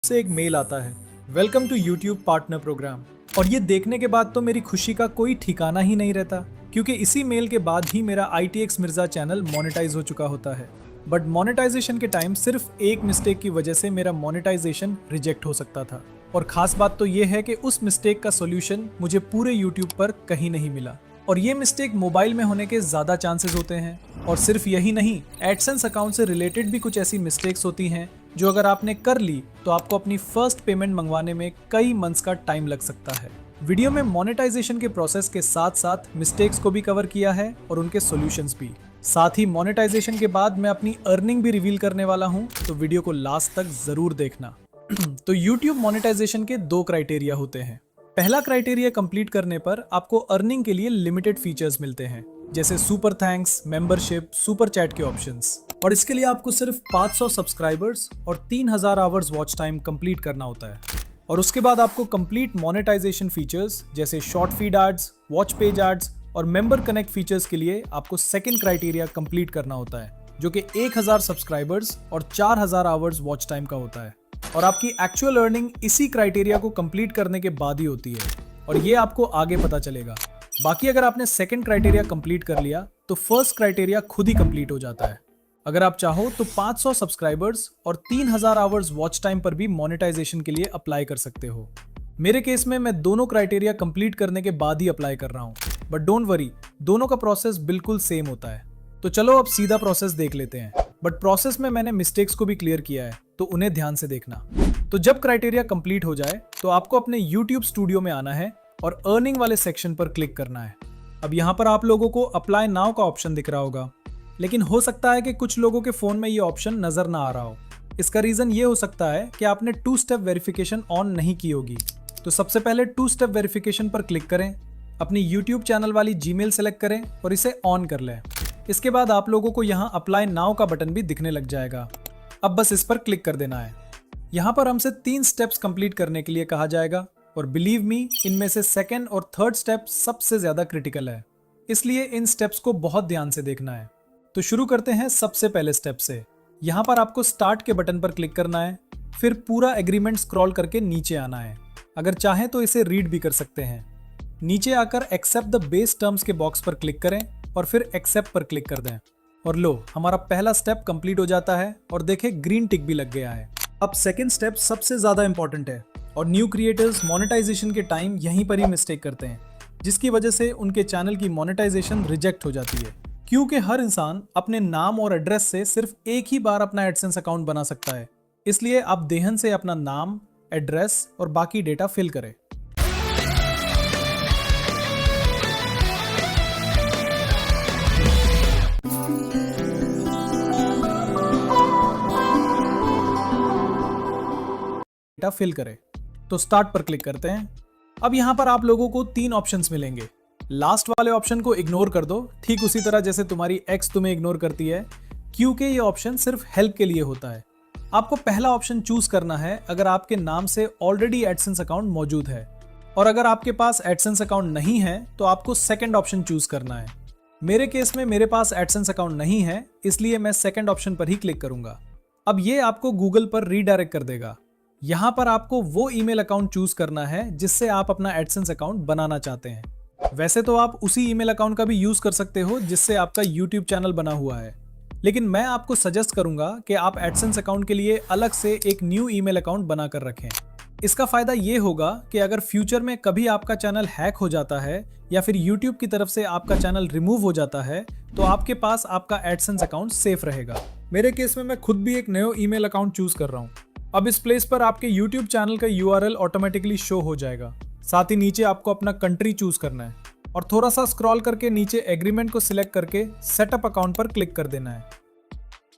से एक मेल आता है, welcome to YouTube partner program. और ये देखने के बाद तो मेरी खुशी का कोई ठिकाना ही नहीं रहता, क्योंकि इसी मेल के बाद ही मेरा ITX मिर्जा चैनल मोनेटाइज हो चुका होता है। बट मोनेटाइजेशन के टाइम सिर्फ एक मिस्टेक की वजह से मेरा मोनेटाइजेशन रिजेक्ट हो सकता था। और खास बात तो ये है कि उस मिस्टेक का सोल्यूशन मुझे पूरे यूट्यूब पर कहीं नहीं मिला। और ये मिस्टेक मोबाइल में होने के ज़्यादा चांसेस होते हैं। और सिर्फ यही नहीं, एडसेंस अकाउंट से रिलेटेड भी कुछ ऐसी मिस्टेक्स होती हैं जो अगर आपने कर ली तो आपको अपनी फर्स्ट पेमेंट मंगवाने में कई मंथ्स का टाइम लग सकता है। वीडियो में मोनेटाइजेशन के प्रोसेस के साथ साथ मिस्टेक्स को भी कवर किया है और उनके सॉल्यूशंस भी। साथ ही मोनेटाइजेशन के बाद मैं अपनी अर्निंग भी रिवील करने वाला हूँ, तो वीडियो को लास्ट तक जरूर देखना। तो YouTube मोनेटाइजेशन के 2 क्राइटेरिया होते हैं। पहला क्राइटेरिया कंप्लीट करने पर आपको अर्निंग के लिए लिमिटेड फीचर्स मिलते हैं, जैसे super thanks, membership, super chat के ऑप्शंस। और इसके लिए आपको सिर्फ 500 सब्सक्राइबर्स और 3000 आवर्स वॉच टाइम कंप्लीट करना होता है। और उसके बाद आपको कंप्लीट मोनेटाइजेशन फीचर्स जैसे short feed ads, watch page ads और मेंबर कनेक्ट फीचर्स के लिए आपको सेकंड क्राइटेरिया कंप्लीट करना होता है, जो कि 1000 सब्सक्राइबर्स और 4000 आवर्स वॉच टाइम का होता है। और आपकी एक्चुअल अर्निंग इसी क्राइटेरिया को कंप्लीट करने के बाद ही होती है, और ये आपको आगे पता चलेगा। बाकी अगर आपने सेकंड क्राइटेरिया कंप्लीट कर लिया तो फर्स्ट क्राइटेरिया खुद ही कंप्लीट हो जाता है। अगर आप चाहो तो 500 सब्सक्राइबर्स और 3000 आवर्स वॉच टाइम पर भी मोनेटाइजेशन के लिए अप्लाई कर सकते हो। मेरे केस में मैं दोनों क्राइटेरिया कंप्लीट करने के बाद ही अप्लाई कर रहा हूँ, बट डोंट वरी, दोनों का प्रोसेस बिल्कुल सेम होता है। तो चलो अब सीधा प्रोसेस देख लेते हैं। बट प्रोसेस में मैंने मिस्टेक्स को भी क्लियर किया है, तो उन्हें ध्यान से देखना। तो जब क्राइटेरिया कंप्लीट हो जाए तो आपको अपने YouTube स्टूडियो में आना है और अर्निंग वाले सेक्शन पर क्लिक करना है। अब यहाँ पर आप लोगों को अप्लाई नाउ का ऑप्शन दिख रहा होगा, लेकिन हो सकता है कि कुछ लोगों के फोन में ये ऑप्शन नजर ना आ रहा हो। इसका रीजन ये हो सकता है कि आपने 2 स्टेप वेरिफिकेशन ऑन नहीं की होगी। तो सबसे पहले 2 स्टेप वेरिफिकेशन पर क्लिक करें, अपनी YouTube चैनल वाली जीमेल सेलेक्ट करें और इसे ऑन कर लें। इसके बाद आप लोगों को यहाँ अप्लाई नाउ का बटन भी दिखने लग जाएगा। अब बस इस पर क्लिक कर देना है। यहाँ पर हमसे 3 स्टेप्स कंप्लीट करने के लिए कहा जाएगा, और बिलीव मी, इनमें से सेकंड और थर्ड स्टेप सबसे ज्यादा क्रिटिकल है, इसलिए इन स्टेप्स को बहुत ध्यान से देखना है। तो शुरू करते हैं सबसे पहले स्टेप से। यहाँ पर आपको स्टार्ट के बटन पर क्लिक करना है, फिर पूरा एग्रीमेंट स्क्रॉल करके नीचे आना है। अगर चाहें तो इसे रीड भी कर सकते हैं। नीचे आकर एक्सेप्ट द बेस टर्म्स के बॉक्स पर क्लिक करें और फिर एक्सेप्ट पर क्लिक कर दें। और लो, हमारा पहला स्टेप कंप्लीट हो जाता है और देखें ग्रीन टिक भी लग गया है। अब सेकंड स्टेप सबसे ज्यादा इंपॉर्टेंट है, और न्यू क्रिएटर्स मोनेटाइजेशन के टाइम यहीं पर ही मिस्टेक करते हैं, जिसकी वजह से उनके चैनल की मोनेटाइजेशन रिजेक्ट हो जाती है। क्योंकि हर इंसान अपने नाम और एड्रेस से सिर्फ एक ही बार अपना एडसेंस अकाउंट बना सकता है, इसलिए आप देहन से अपना नाम, एड्रेस और बाकी डेटा फिल करें। डेटा फिल करें तो स्टार्ट पर क्लिक करते हैं। अब यहाँ पर आप लोगों को 3 ऑप्शंस मिलेंगे। लास्ट वाले ऑप्शन को इग्नोर कर दो, ठीक उसी तरह जैसे तुम्हारी एक्स तुम्हें इग्नोर करती है, क्योंकि ये ऑप्शन सिर्फ हेल्प के लिए होता है। आपको पहला ऑप्शन चूज करना है अगर आपके नाम से ऑलरेडी एडसेंस अकाउंट मौजूद है, और अगर आपके पास एडसेंस अकाउंट नहीं है तो आपको सेकंड ऑप्शन चूज करना है। मेरे केस में मेरे पास एडसेंस अकाउंट नहीं है, इसलिए मैं सेकंड ऑप्शन पर ही क्लिक करूंगा। अब ये आपको गूगल पर रीडायरेक्ट कर देगा। यहाँ पर आपको वो ईमेल अकाउंट चूज करना है जिससे आप अपना एडसेंस अकाउंट बनाना चाहते हैं। वैसे तो आप उसी ईमेल अकाउंट का भी यूज कर सकते हो जिससे आपका YouTube चैनल बना हुआ है, लेकिन मैं आपको सजेस्ट करूंगा कि आप एडसेंस अकाउंट के लिए अलग से एक न्यू ईमेल अकाउंट बनाकर रखें। इसका फायदा ये होगा कि अगर फ्यूचर में कभी आपका चैनल हैक हो जाता है या फिर YouTube की तरफ से आपका चैनल रिमूव हो जाता है, तो आपके पास आपका एडसेंस अकाउंट सेफ रहेगा। मेरे केस में मैं खुद भी एक नया ईमेल अकाउंट चूज कर रहा हूँ। अब इस प्लेस पर आपके YouTube चैनल का URL ऑटोमेटिकली शो हो जाएगा। साथ ही नीचे आपको अपना कंट्री चूज करना है और थोड़ा सा स्क्रॉल करके नीचे एग्रीमेंट को सिलेक्ट करके सेटअप अकाउंट पर क्लिक कर देना है।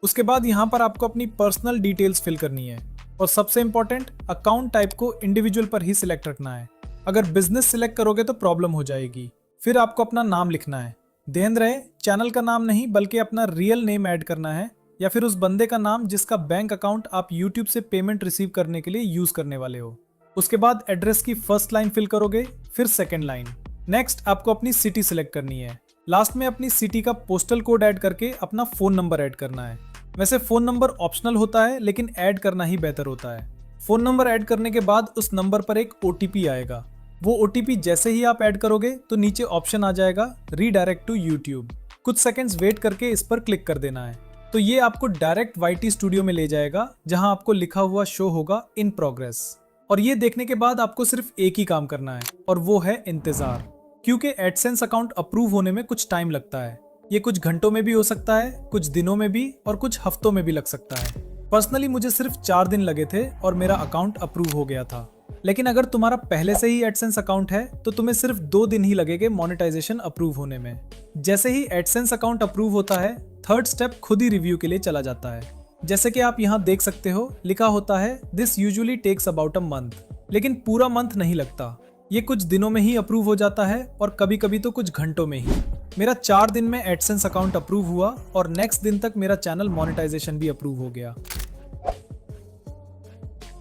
उसके बाद यहाँ पर आपको अपनी पर्सनल डिटेल्स फिल करनी है, और सबसे इंपॉर्टेंट, अकाउंट टाइप को इंडिविजुअल पर ही सिलेक्ट रखना है। अगर बिजनेस सिलेक्ट करोगे तो प्रॉब्लम हो जाएगी। फिर आपको अपना नाम लिखना है। ध्यान रहे, चैनल का नाम नहीं बल्कि अपना रियल नेम ऐड करना है, या फिर उस बंदे का नाम जिसका बैंक अकाउंट आप YouTube से पेमेंट रिसीव करने के लिए यूज करने वाले हो। उसके बाद एड्रेस की फर्स्ट लाइन फिल करोगे, फिर सेकंड लाइन। नेक्स्ट आपको अपनी सिटी सिलेक्ट करनी है। लास्ट में अपनी सिटी का पोस्टल कोड ऐड करके अपना फोन नंबर ऐड करना है। वैसे फोन नंबर ऑप्शनल होता है, लेकिन ऐड करना ही बेहतर होता है। फोन नंबर ऐड करने के बाद उस नंबर पर एक OTP आएगा। वो OTP जैसे ही आप ऐड करोगे तो नीचे ऑप्शन आ जाएगा रीडायरेक्ट टू यूट्यूब। कुछ सेकंड्स वेट करके इस पर क्लिक कर देना है तो ये आपको डायरेक्ट YT स्टूडियो में ले जाएगा, जहां आपको लिखा हुआ शो होगा इन प्रोग्रेस। और ये देखने के बाद आपको सिर्फ एक ही काम करना है और वो है इंतजार, क्योंकि एडसेंस अकाउंट अप्रूव होने में कुछ टाइम लगता है। ये कुछ घंटों में भी हो सकता है, कुछ दिनों में भी और कुछ हफ्तों में भी लग सकता है। पर्सनली मुझे सिर्फ 4 दिन लगे थे और मेरा अकाउंट अप्रूव हो गया था। लेकिन अगर तुम्हारा पहले से ही एडसेंस अकाउंट है तो तुम्हें सिर्फ 2 दिन ही लगेंगे मोनेटाइजेशन अप्रूव होने में। जैसे ही एडसेंस अकाउंट अप्रूव होता है, थर्ड स्टेप खुद ही रिव्यू के लिए चला जाता है। जैसे कि आप यहाँ देख सकते हो, लिखा होता है this usually takes about a month, लेकिन पूरा मंथ नहीं लगता। ये कुछ दिनों में ही अप्रूव हो जाता है और कभी कभी तो कुछ घंटों में ही। मेरा 4 दिन में एडसेंस अकाउंट अप्रूव हुआ और नेक्स्ट दिन तक मेरा चैनल मोनेटाइजेशन भी अप्रूव हो गया।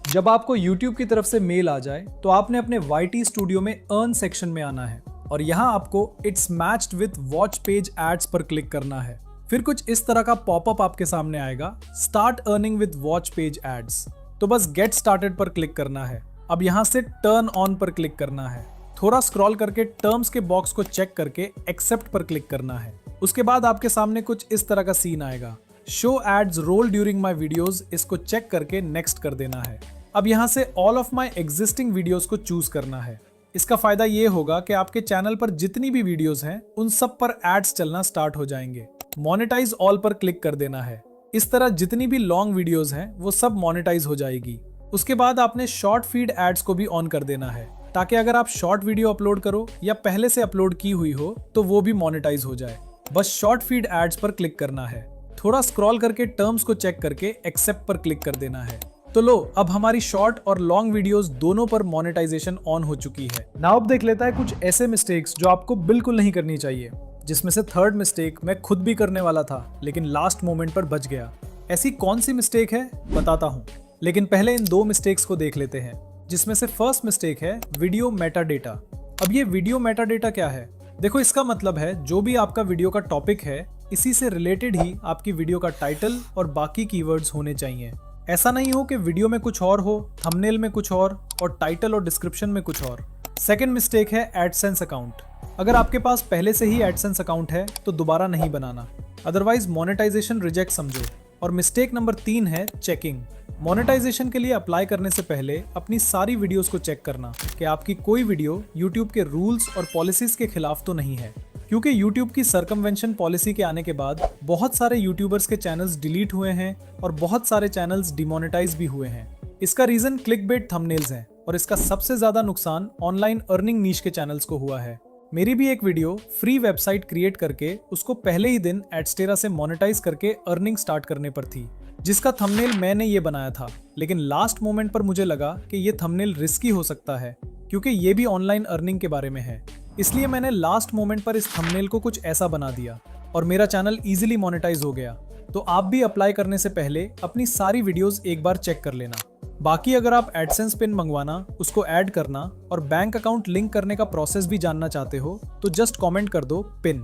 जब आपको YouTube की तरफ से मेल आ जाए तो आपने अपने YT स्टूडियो में अर्न सेक्शन में आना है और यहाँ आपको it's matched with watch page ads पर क्लिक करना है। फिर कुछ इस तरह का पॉपअप आपके सामने आएगा, start earning with watch page ads. तो बस गेट स्टार्टेड पर क्लिक करना है। अब यहाँ से टर्न ऑन पर क्लिक करना है। थोड़ा स्क्रॉल करके टर्म्स के बॉक्स को चेक करके एक्सेप्ट पर क्लिक करना है। उसके बाद आपके सामने कुछ इस तरह का सीन आएगा, show ads roll during my videos. इसको चेक करके नेक्स्ट कर देना है। अब यहाँ से all of my existing videos को चूज करना है। इसका फायदा ये होगा कि आपके चैनल पर जितनी भी वीडियोस हैं उन सब पर एड्स चलना स्टार्ट हो जाएंगे। मोनेटाइज ऑल पर क्लिक कर देना है। इस तरह जितनी भी लॉन्ग वीडियोस हैं वो सब मोनेटाइज हो जाएगी। उसके बाद आपने शॉर्ट फीड एड्स को भी ऑन कर देना है, ताकि अगर आप शॉर्ट वीडियो अपलोड करो या पहले से अपलोड की हुई हो तो वो भी मोनेटाइज हो जाए। बस शॉर्ट फीड एड्स पर क्लिक करना है। थोड़ा स्क्रॉल करके टर्म्स को चेक करके एक्सेप्ट पर क्लिक कर देना है। तो लो, अब हमारी शॉर्ट और लॉन्ग वीडियोस दोनों पर मोनेटाइजेशन ऑन हो चुकी है। नाउ अब देख लेता है कुछ ऐसे मिस्टेक्स जो आपको बिल्कुल नहीं करनी चाहिए, जिसमें से थर्ड मिस्टेक मैं खुद भी करने वाला था लेकिन लास्ट मोमेंट पर बच गया। ऐसी कौन सी मिस्टेक है बताता हूँ, लेकिन पहले इन 2 मिस्टेक्स को देख लेते हैं। जिसमें से फर्स्ट मिस्टेक है वीडियो मेटा डेटा। अब ये वीडियो मेटा डेटा क्या है? देखो, इसका मतलब है जो भी आपका वीडियो का टॉपिक है इसी से रिलेटेड ही आपकी वीडियो का टाइटल और बाकी कीवर्ड्स होने चाहिए। ऐसा नहीं हो कि वीडियो में कुछ और हो, थंबनेल में कुछ और टाइटल और डिस्क्रिप्शन में कुछ और। सेकंड मिस्टेक है एडसेंस अकाउंट। अगर आपके पास पहले से ही एडसेंस अकाउंट है तो दोबारा नहीं बनाना, अदरवाइज मोनेटाइजेशन रिजेक्ट समझो। और मिस्टेक नंबर 3 है चेकिंग। मोनेटाइजेशन के लिए अप्लाई करने से पहले अपनी सारी वीडियोस को चेक करना कि आपकी कोई वीडियो YouTube के रूल्स और पॉलिसीज के खिलाफ तो नहीं है, क्योंकि YouTube की सर्कमवेंशन पॉलिसी के आने के बाद बहुत सारे यूट्यूबर्स के चैनल्स डिलीट हुए हैं और बहुत सारे चैनल्स डिमोनेटाइज भी हुए हैं। इसका रीजन क्लिकबेट थंबनेल्स हैं और इसका सबसे ज्यादा नुकसान ऑनलाइन अर्निंग नीश के चैनल्स को हुआ है। मेरी भी एक वीडियो फ्री वेबसाइट क्रिएट करके उसको पहले ही दिन एडस्टेरा से मोनेटाइज करके अर्निंग स्टार्ट करने पर थी, जिसका थंबनेल मैंने ये बनाया था। लेकिन लास्ट मोमेंट पर मुझे लगा कि ये थंबनेल रिस्की हो सकता है, क्योंकि ये भी ऑनलाइन अर्निंग के बारे में है। इसलिए मैंने लास्ट मोमेंट पर इस थंबनेल को कुछ ऐसा बना दिया और मेरा चैनल इजीली मोनेटाइज हो गया। तो आप भी अप्लाई करने से पहले अपनी सारी वीडियोस एक बार चेक कर लेना। बाकी अगर आप एडसेंस पिन मंगवाना, उसको ऐड करना और बैंक अकाउंट लिंक करने का प्रोसेस भी जानना चाहते हो तो जस्ट कमेंट कर दो पिन।